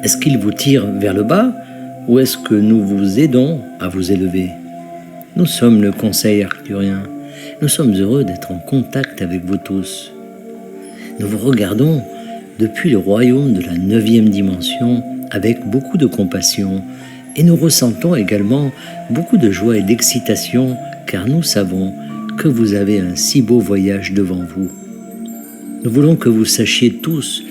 Est-ce qu'il vous tire vers le bas ou est-ce que nous vous aidons à vous élever? Nous sommes le Conseil arcturien. Nous sommes heureux d'être en contact avec vous tous. Nous vous regardons depuis le royaume de la 9e dimension avec beaucoup de compassion et nous ressentons également beaucoup de joie et d'excitation car nous savons que vous avez un si beau voyage devant vous. Nous voulons que vous sachiez tous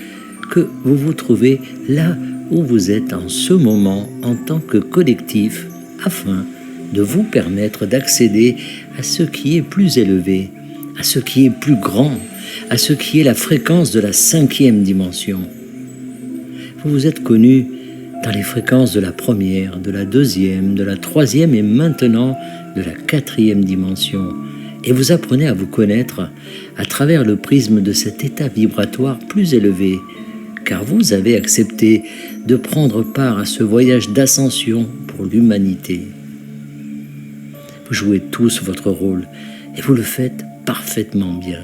que vous vous trouvez là où vous êtes en ce moment en tant que collectif afin de vous permettre d'accéder à ce qui est plus élevé, à ce qui est plus grand, à ce qui est la fréquence de la 5e dimension. Vous vous êtes connus dans les fréquences de la 1re, de la 2e, de la 3e et maintenant de la 4e dimension. Et vous apprenez à vous connaître à travers le prisme de cet état vibratoire plus élevé, car vous avez accepté de prendre part à ce voyage d'ascension pour l'humanité. Vous jouez tous votre rôle et vous le faites parfaitement bien.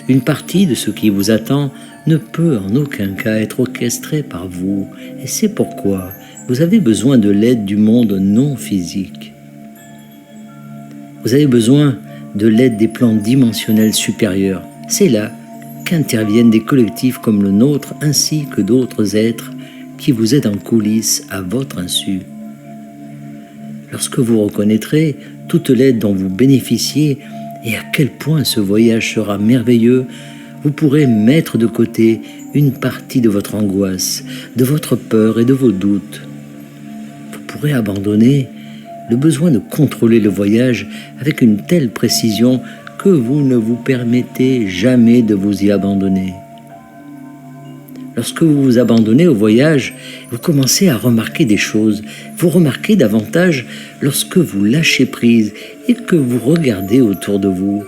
Une partie de ce qui vous attend ne peut en aucun cas être orchestrée par vous, et c'est pourquoi vous avez besoin de l'aide du monde non physique. Vous avez besoin de l'aide des plans dimensionnels supérieurs. C'est là qu'interviennent des collectifs comme le nôtre ainsi que d'autres êtres qui vous aident en coulisses à votre insu. Lorsque vous reconnaîtrez toute l'aide dont vous bénéficiez et à quel point ce voyage sera merveilleux, vous pourrez mettre de côté une partie de votre angoisse, de votre peur et de vos doutes. Vous pourrez abandonner le besoin de contrôler le voyage avec une telle précision que vous ne vous permettez jamais de vous y abandonner. Lorsque vous vous abandonnez au voyage, vous commencez à remarquer des choses. Vous remarquez davantage lorsque vous lâchez prise et que vous regardez autour de vous.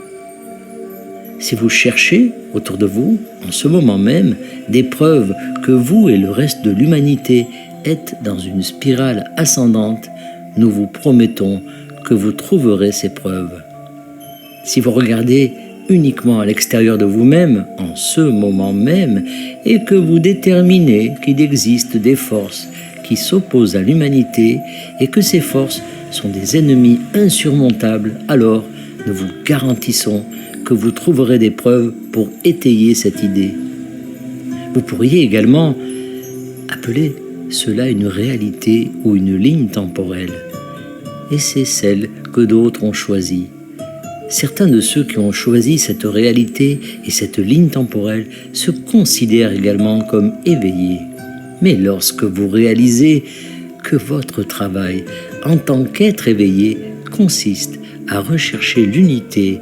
Si vous cherchez autour de vous, en ce moment même, des preuves que vous et le reste de l'humanité êtes dans une spirale ascendante, nous vous promettons que vous trouverez ces preuves. Si vous regardez uniquement à l'extérieur de vous-même, en ce moment même, et que vous déterminez qu'il existe des forces qui s'opposent à l'humanité et que ces forces sont des ennemis insurmontables, alors nous vous garantissons que vous trouverez des preuves pour étayer cette idée. Vous pourriez également appeler cela une réalité ou une ligne temporelle, et c'est celle que d'autres ont choisie. Certains de ceux qui ont choisi cette réalité et cette ligne temporelle se considèrent également comme éveillés. Mais lorsque vous réalisez que votre travail en tant qu'être éveillé consiste à rechercher l'unité,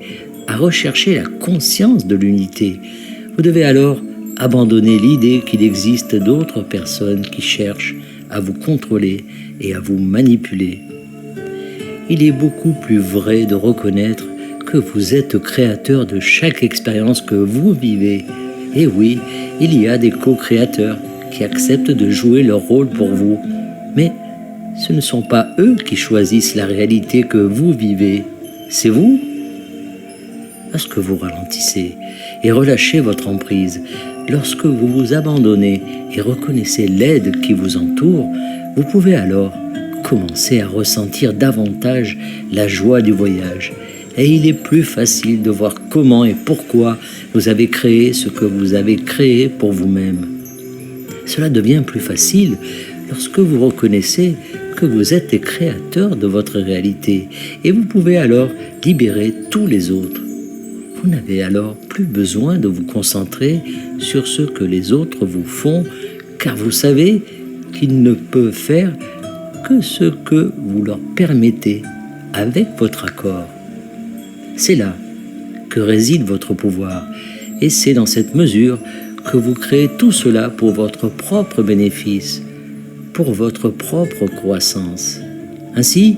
à rechercher la conscience de l'unité, vous devez alors abandonner l'idée qu'il existe d'autres personnes qui cherchent à vous contrôler et à vous manipuler. Il est beaucoup plus vrai de reconnaître que vous êtes créateur de chaque expérience que vous vivez. Et oui, il y a des co-créateurs qui acceptent de jouer leur rôle pour vous. Mais ce ne sont pas eux qui choisissent la réalité que vous vivez. C'est vous. Lorsque vous ralentissez et relâchez votre emprise, lorsque vous vous abandonnez et reconnaissez l'aide qui vous entoure, vous pouvez alors commencer à ressentir davantage la joie du voyage. Et il est plus facile de voir comment et pourquoi vous avez créé ce que vous avez créé pour vous-même. Cela devient plus facile lorsque vous reconnaissez que vous êtes les créateurs de votre réalité et vous pouvez alors libérer tous les autres. Vous n'avez alors plus besoin de vous concentrer sur ce que les autres vous font car vous savez qu'ils ne peuvent faire que ce que vous leur permettez avec votre accord. C'est là que réside votre pouvoir et c'est dans cette mesure que vous créez tout cela pour votre propre bénéfice, pour votre propre croissance. Ainsi,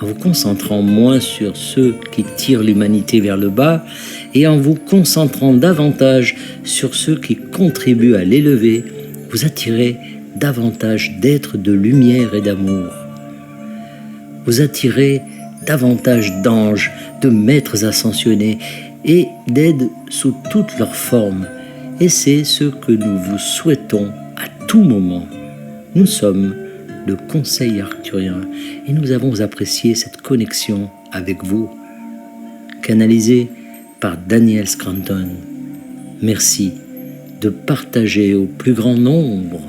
en vous concentrant moins sur ceux qui tirent l'humanité vers le bas et en vous concentrant davantage sur ceux qui contribuent à l'élever, vous attirez davantage d'êtres de lumière et d'amour. Vous attirez davantage d'anges, de maîtres ascensionnés et d'aides sous toutes leurs formes. Et c'est ce que nous vous souhaitons à tout moment. Nous sommes le Conseil arcturien et nous avons apprécié cette connexion avec vous, canalisée par Daniel Scranton. Merci de partager au plus grand nombre